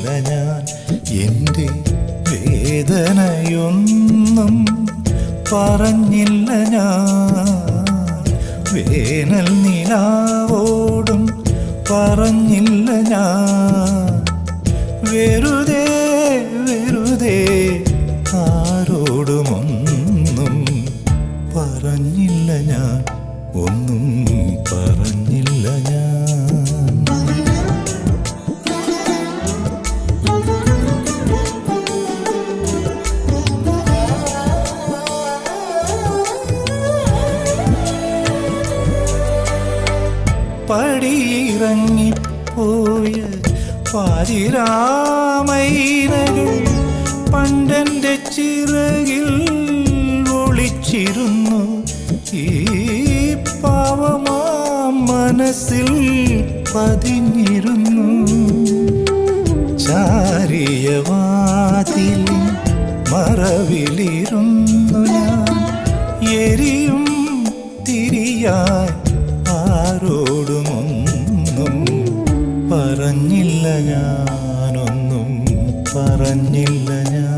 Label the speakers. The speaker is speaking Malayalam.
Speaker 1: പറഞ്ഞില്ല ഞാൻ എൻ്റെ വേദനയൊന്നും പറഞ്ഞില്ല ഞാൻ വേനൽ നിലാവോടും പറഞ്ഞില്ല ഞാൻ വെറുതെ വെറുതെ ആരോടുമൊന്നും പറഞ്ഞില്ല ഞാൻ ഒന്നും പറഞ്ഞില്ല ഞാൻ പടിയിറങ്ങിപ്പോയ പാതിരാമൈനകൾ പണ്ടെൻ്റെ ചിറകിൽ ഒളിച്ചിരുന്നു ഈ പാവമാം മനസ്സിൽ പതിഞ്ഞിരുന്നു ചാരിയ വാതിൽ മറവിലിരുന്നു ഞാൻ എരിയും തിരിയായി ആരോടുമൊന്നും പറഞ്ഞില്ല ഞാനൊന്നും പറഞ്ഞില്ല ഞാൻ